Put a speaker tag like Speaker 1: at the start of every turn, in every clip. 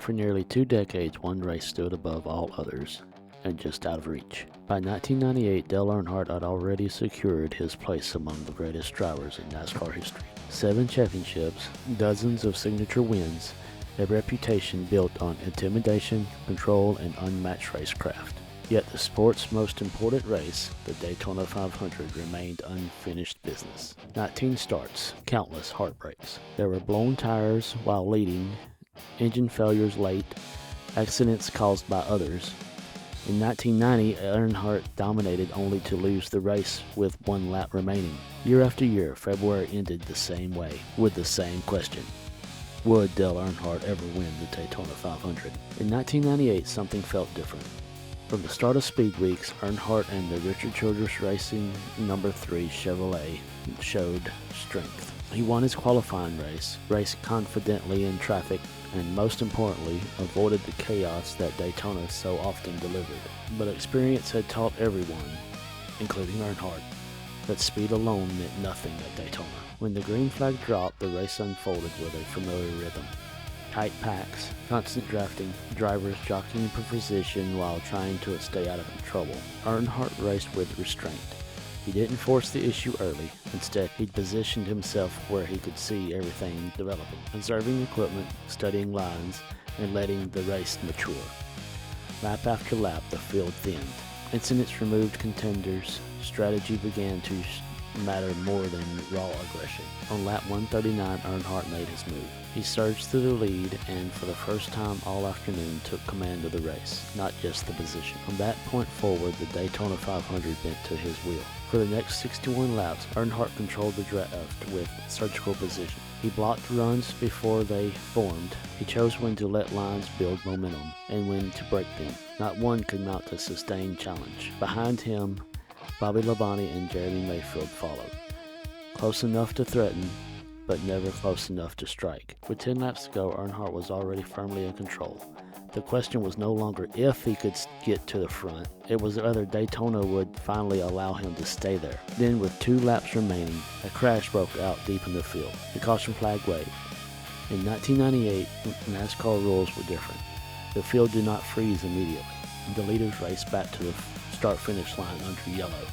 Speaker 1: For nearly 2 decades, one race stood above all others and just out of reach. By 1998, Dale Earnhardt had already secured his place among the greatest drivers in NASCAR history. 7 championships, dozens of signature wins, a reputation built on intimidation, control, and unmatched racecraft. Yet the sport's most important race, the Daytona 500, remained unfinished business. 19 starts, countless heartbreaks. There were blown tires while leading, engine failures late, accidents caused by others. In 1990, Earnhardt dominated only to lose the race with 1 lap remaining. Year after year, February ended the same way, with the same question. Would Dale Earnhardt ever win the Daytona 500? In 1998, something felt different. From the start of Speed Weeks, Earnhardt and the Richard Childress Racing No. 3 Chevrolet showed strength. He won his qualifying race, raced confidently in traffic, and most importantly, avoided the chaos that Daytona so often delivered. But experience had taught everyone, including Earnhardt, that speed alone meant nothing at Daytona. When the green flag dropped, the race unfolded with a familiar rhythm. Tight packs, constant drafting, drivers jockeying for position while trying to stay out of trouble. Earnhardt raced with restraint. He didn't force the issue early. Instead, he positioned himself where he could see everything developing, conserving equipment, studying lines, and letting the race mature. Lap after lap, the field thinned. Incidents removed contenders. Strategy began to matter more than raw aggression. On lap 139, Earnhardt made his move. He surged through the lead and for the first time all afternoon took command of the race, not just the position. From that point forward, the Daytona 500 bent to his wheel. For the next 61 laps, Earnhardt controlled the draft with surgical precision. He blocked runs before they formed. He chose when to let lines build momentum and when to break them. Not one could mount a sustained challenge. Behind him, Bobby Labonte and Jeremy Mayfield followed. Close enough to threaten, but never close enough to strike. With 10 laps to go, Earnhardt was already firmly in control. The question was no longer if he could get to the front, it was whether Daytona would finally allow him to stay there. Then, with 2 laps remaining, a crash broke out deep in the field. The caution flag waved. In 1998, NASCAR rules were different. The field did not freeze immediately. The leaders raced back to the start-finish line under yellow.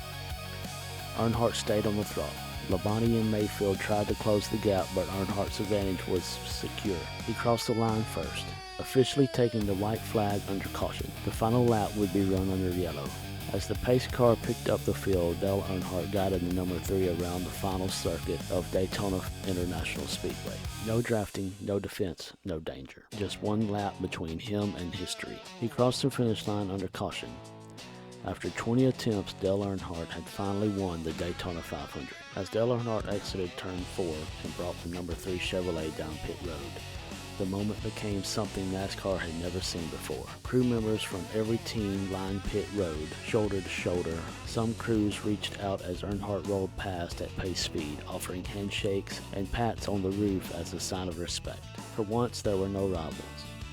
Speaker 1: Earnhardt stayed on the throttle. Labonte and Mayfield tried to close the gap, but Earnhardt's advantage was secure. He crossed the line first, officially taking the white flag under caution. The final lap would be run under yellow. As the pace car picked up the field, Dale Earnhardt guided the number 3 around the final circuit of Daytona International Speedway. No drafting, no defense, no danger. Just 1 lap between him and history. He crossed the finish line under caution. After 20 attempts, Dale Earnhardt had finally won the Daytona 500. As Dale Earnhardt exited turn 4 and brought the number 3 Chevrolet down pit road, the moment became something NASCAR had never seen before. Crew members from every team lined pit road, shoulder to shoulder. Some crews reached out as Earnhardt rolled past at pace speed, offering handshakes and pats on the roof as a sign of respect. For once, there were no rivals,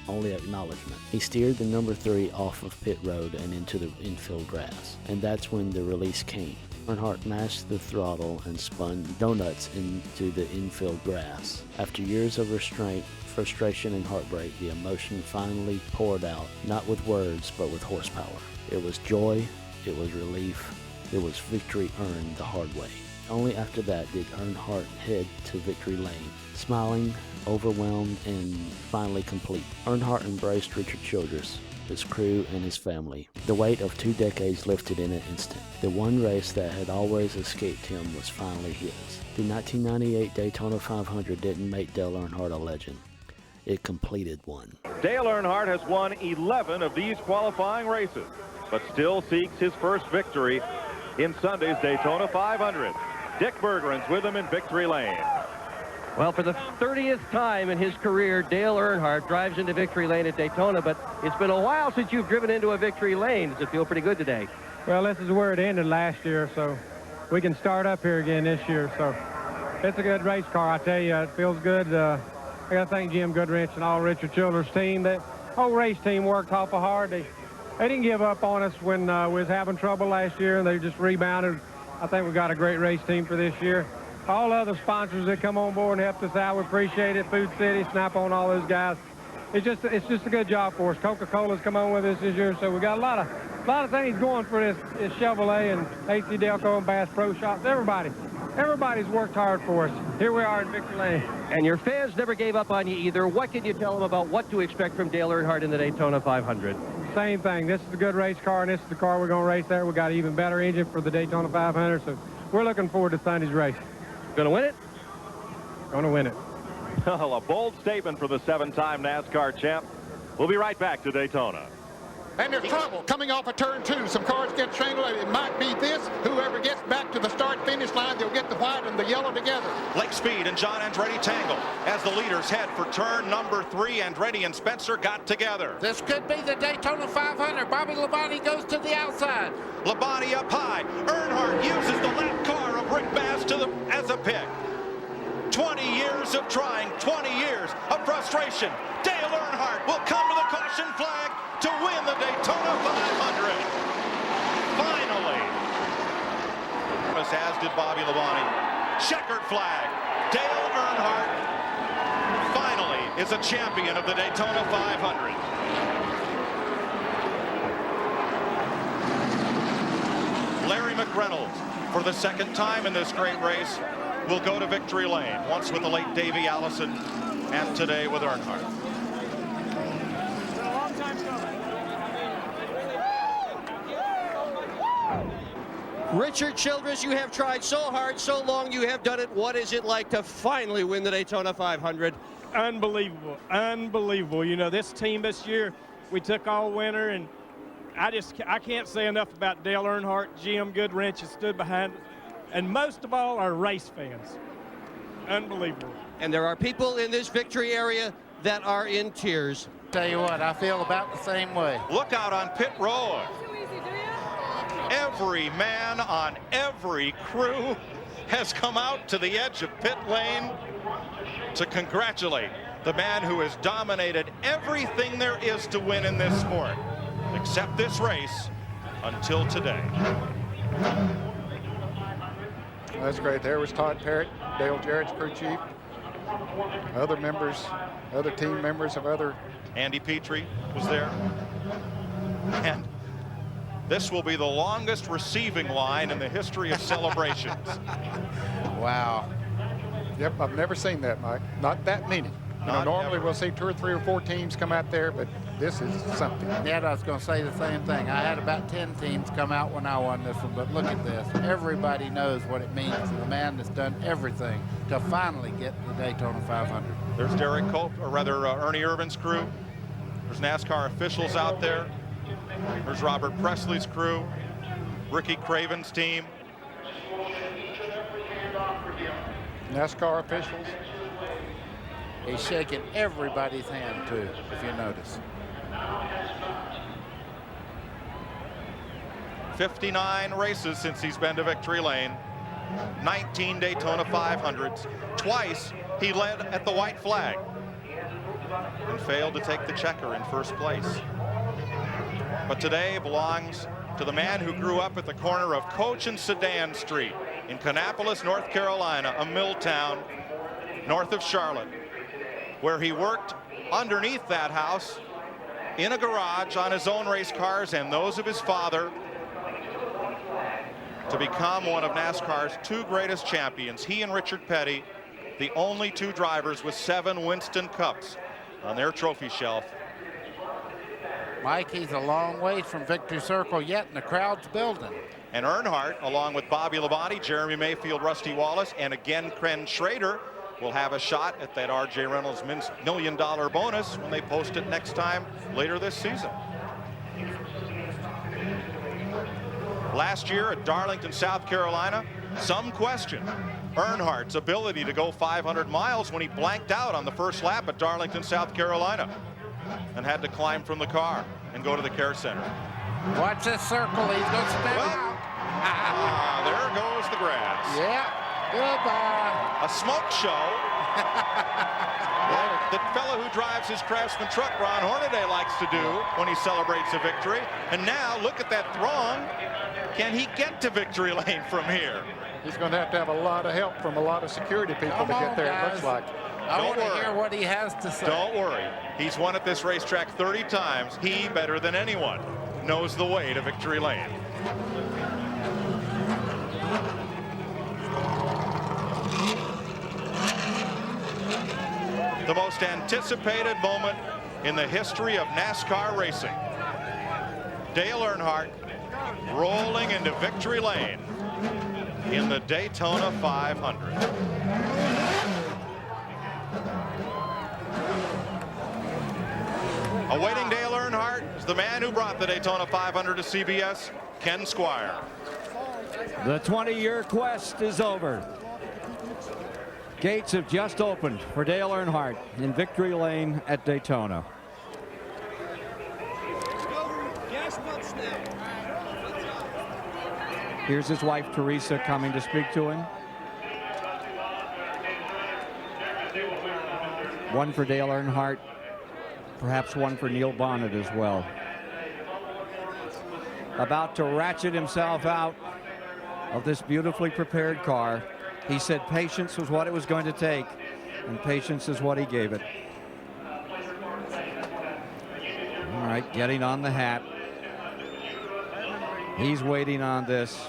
Speaker 1: only acknowledgement. He steered the number 3 off of pit road and into the infield grass, and that's when the release came. Earnhardt mashed the throttle and spun donuts into the infield grass. After years of restraint, frustration, and heartbreak, the emotion finally poured out, not with words, but with horsepower. It was joy, it was relief, it was victory earned the hard way. Only after that did Earnhardt head to victory lane, smiling, overwhelmed, and finally complete. Earnhardt embraced Richard Childress, his crew, and his family. The weight of 2 decades lifted in an instant. The one race that had always escaped him was finally his. The 1998 Daytona 500 didn't make Dale Earnhardt a legend. It completed one.
Speaker 2: Dale Earnhardt has won 11 of these qualifying races, but still seeks his first victory in Sunday's Daytona 500. Dick Bergeron's with him in victory lane.
Speaker 3: Well, for the 30th time in his career, Dale Earnhardt drives into victory lane at Daytona, but it's been a while since you've driven into a victory lane. Does it feel pretty good today?
Speaker 4: Well, this is where it ended last year, so we can start up here again this year. So it's a good race car, I tell you. It feels good. I got to thank Jim Goodrich and all Richard Childress' team. That whole race team worked awful hard. They didn't give up on us when we was having trouble last year, and they just rebounded. I think we got a great race team for this year. All other sponsors that come on board and helped us out, we appreciate it. Food City, Snap-on, all those guys. it's just a good job for us. Coca-Cola's come on with us this year, so we got a lot of things going for this Chevrolet and AC Delco and Bass Pro Shops. Everybody's worked hard for us. Here we are in Victory Lane.
Speaker 3: And your fans never gave up on you either. What can you tell them about what to expect from Dale Earnhardt in the Daytona 500?
Speaker 4: Same thing. This is a good race car, and this is the car we're going to race there. We got an even better engine for the Daytona 500, so we're looking forward to Sunday's race.
Speaker 3: Going to win it?
Speaker 4: Going to win it.
Speaker 2: Well, a bold statement for the 7-time NASCAR champ. We'll be right back to Daytona.
Speaker 5: And there's trouble coming off of turn 2. Some cars get strangled. It might be this. Whoever gets back to the start-finish line, they'll get the white and the yellow together.
Speaker 6: Lake Speed and John Andretti tangle as the leaders head for turn number 3. Andretti and Spencer got together.
Speaker 7: This could be the Daytona 500. Bobby Labonte goes to the outside.
Speaker 6: Labonte up high. Earnhardt uses the lap car of Rick Bass as a pick. 20 years of trying, 20 years of frustration. Dale Earnhardt will come to the caution flag to win the Daytona 500. Finally. As did Bobby Labonte. Checkered flag. Dale Earnhardt finally is a champion of the Daytona 500. Larry McReynolds, for the second time in this great race, will go to victory lane, once with the late Davey Allison and today with Earnhardt.
Speaker 3: Richard Childress, you have tried so hard, so long, you have done it. What is it like to finally win the Daytona 500?
Speaker 8: Unbelievable, unbelievable. You know, this team this year, we took all winter, and I can't say enough about Dale Earnhardt. Jim Goodwrench has stood behind it, and most of all, our race fans. Unbelievable.
Speaker 3: And there are people in this victory area that are in tears.
Speaker 7: Tell you what, I feel about the same way.
Speaker 6: Look out on pit road. Every man on every crew has come out to the edge of pit lane to congratulate the man who has dominated everything there is to win in this sport, except this race, until today.
Speaker 5: That's great. There was Todd Parrott, Dale Jarrett's crew chief, other members, other team members of other.
Speaker 6: Andy Petrie was there. And this will be the longest receiving line in the history of celebrations.
Speaker 7: Wow.
Speaker 5: Yep, I've never seen that, Mike. Not that many. You know, normally we'll see 2 or 3 or 4 teams come out there, but this is something.
Speaker 7: Yeah, I was going to say the same thing. I had about 10 teams come out when I won this one, but look at this. Everybody knows what it means to the man that's done everything to finally get the Daytona 500.
Speaker 6: There's Derek Cope, or rather Ernie Irvin's crew. There's NASCAR officials out there. There's Robert Presley's crew, Ricky Craven's team.
Speaker 5: NASCAR officials.
Speaker 7: He's shaking everybody's hand, too, if you notice.
Speaker 6: 59 races since he's been to victory lane. 19 Daytona 500s. Twice he led at the white flag and failed to take the checker in first place. But today belongs to the man who grew up at the corner of Coach and Sedan Street in Kannapolis, North Carolina, a mill town north of Charlotte, where he worked underneath that house in a garage on his own race cars and those of his father to become one of NASCAR's 2 greatest champions. He and Richard Petty, the only 2 drivers with 7 Winston Cups on their trophy shelf.
Speaker 7: Mike, he's a long ways from victory circle yet, and the crowd's building.
Speaker 6: And Earnhardt, along with Bobby Labonte, Jeremy Mayfield, Rusty Wallace, and again Ken Schrader, will have a shot at that R.J. Reynolds $1 million bonus when they post it next time later this season. Last year at Darlington, South Carolina, some question Earnhardt's ability to go 500 miles when he blanked out on the first lap at Darlington, South Carolina, and had to climb from the car and go to the care center.
Speaker 7: Watch this circle. He's going to step out.
Speaker 6: There goes the grass.
Speaker 7: Yeah. Goodbye.
Speaker 6: A smoke show. The fellow who drives his Craftsman truck, Ron Hornaday, likes to do when he celebrates a victory. And now look at that throng. Can he get to victory lane from here?
Speaker 5: He's going to have a lot of help from a lot of security people to get there, it looks like.
Speaker 7: I
Speaker 6: Don't
Speaker 7: want to
Speaker 6: worry.
Speaker 7: hear what he has to say.
Speaker 6: Don't worry. He's won at this racetrack 30 times. He, better than anyone, knows the way to victory lane. The most anticipated moment in the history of NASCAR racing. Dale Earnhardt rolling into victory lane in the Daytona 500. Awaiting Dale Earnhardt is the man who brought the Daytona 500 to CBS, Ken Squire.
Speaker 9: The 20-year quest is over. Gates have just opened for Dale Earnhardt in victory lane at Daytona. Here's his wife, Teresa, coming to speak to him. One for Dale Earnhardt, perhaps one for Neil Bonnet as well. About to ratchet himself out of this beautifully prepared car. He said patience was what it was going to take, and patience is what he gave it. All right, getting on the hat. He's waiting on this,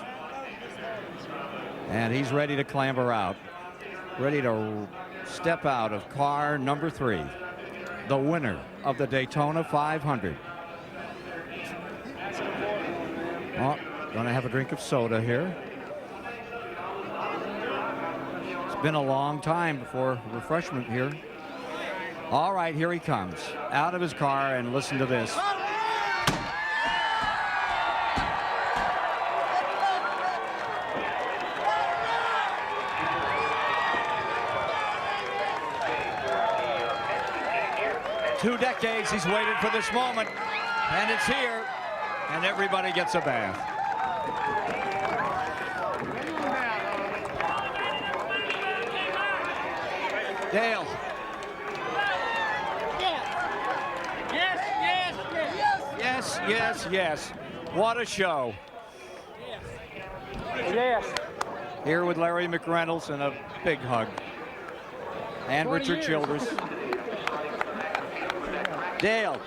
Speaker 9: and he's ready to clamber out, ready to step out of car number 3, the winner of the Daytona 500. Oh, gonna have a drink of soda here. It's been a long time before refreshment here. All right, here he comes out of his car, and listen to this. Two decades he's waited for this moment, and it's here, and everybody gets a bath. Dale. Yes. What a show.
Speaker 4: Yes.
Speaker 9: Here with Larry McReynolds and a big hug. And Richard Childress. Dale,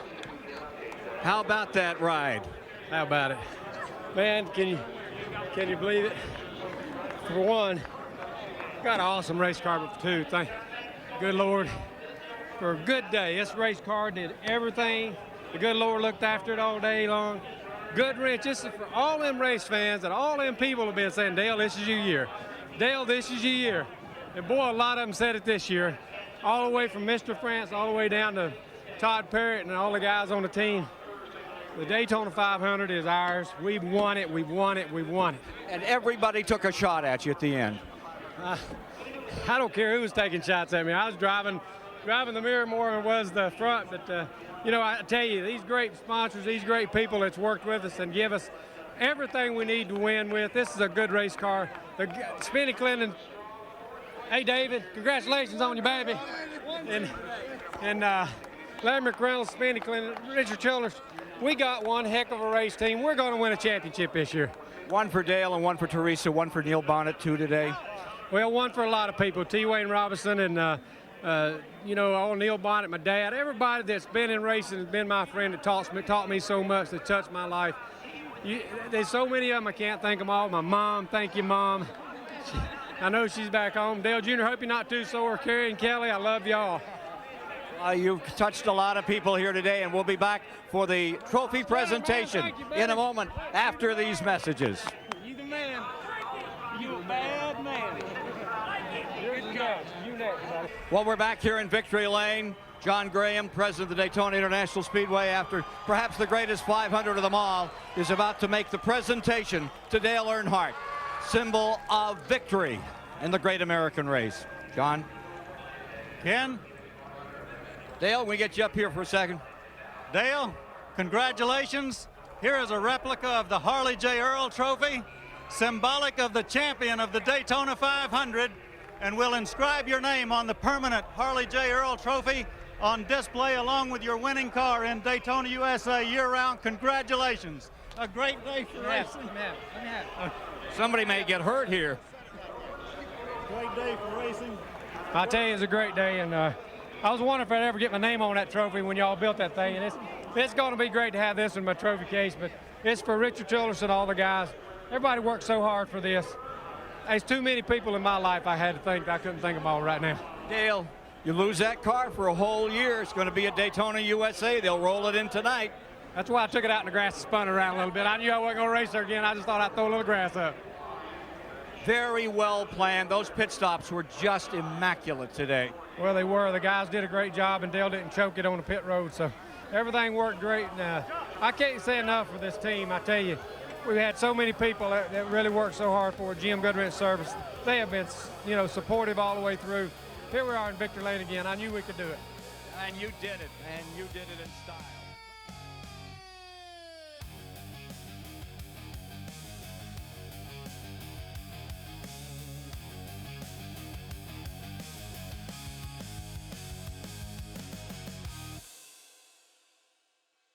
Speaker 9: how about that ride?
Speaker 4: How about it? Man, can you believe it? For one, got an awesome race car, but for two, thank good Lord for a good day. This race car did everything. The good Lord looked after it all day long. Good wrench. This is for all them race fans and all them people have been saying, Dale, this is your year. Dale, this is your year. And boy, a lot of them said it this year. All the way from Mr. France all the way down to Todd Parrott and all the guys on the team. The Daytona 500 is ours. We've won it, we've won it, we've won it.
Speaker 9: And everybody took a shot at you at the end.
Speaker 4: I don't care who was taking shots at me. I was driving the mirror more than was the front, but you know, I tell you, these great sponsors, these great people that's worked with us and give us everything we need to win with. This is a good race car. The Spinny Clinton. Hey, David, congratulations on your baby. And Larry McReynolds, Spinny Clinton, Richard Childress, we got one heck of a race team. We're going to win a championship this year.
Speaker 9: One for Dale and one for Teresa, one for Neil Bonnet, 2 today.
Speaker 4: Well, one for a lot of people. T. Wayne Robinson and, you know, old Neil Bonnet, my dad, everybody that's been in racing has been my friend that taught me so much, that touched my life. There's so many of them, I can't thank them all. My mom, thank you, Mom. I know she's back home. Dale Jr., hope you're not too sore. Kerry and Kelly, I love y'all.
Speaker 9: You've touched a lot of people here today, and we'll be back for the trophy presentation in a moment after these messages.
Speaker 4: You the man. You a bad man. You next, buddy.
Speaker 9: Well, we're back here in Victory Lane. John Graham, president of the Daytona International Speedway, after perhaps the greatest 500 of them all, is about to make the presentation to Dale Earnhardt, symbol of victory in the great American race. John?
Speaker 10: Ken?
Speaker 9: Dale, we get you up here for a second.
Speaker 10: Dale, congratulations. Here is a replica of the Harley J. Earl Trophy, symbolic of the champion of the Daytona 500, and we'll inscribe your name on the permanent Harley J. Earl Trophy on display along with your winning car in Daytona, USA year-round. Congratulations. A great day for racing.
Speaker 9: Somebody may get hurt here.
Speaker 10: Great day for racing.
Speaker 4: I tell you, it's a great day, and I was wondering if I'd ever get my name on that trophy when y'all built that thing, and it's going to be great to have this in my trophy case, but it's for Richard Childress and all the guys. Everybody worked so hard for this. There's too many people in my life I had to think I couldn't think of them all right now.
Speaker 9: Dale, you lose that car for a whole year. It's going to be at Daytona, USA. They'll roll it in tonight.
Speaker 4: That's why I took it out in the grass and spun it around a little bit. I knew I wasn't going to race there again. I just thought I'd throw a little grass up.
Speaker 9: Very well planned. Those pit stops were just immaculate today.
Speaker 4: Well, they were. The guys did a great job, and Dale didn't choke it on the pit road, so everything worked great. And I can't say enough for this team. I tell you, we've had so many people that really worked so hard for GM Goodwrench Service. They have been, supportive all the way through. Here we are in victory lane again. I knew we could do it.
Speaker 9: And you did it, and you did it in style.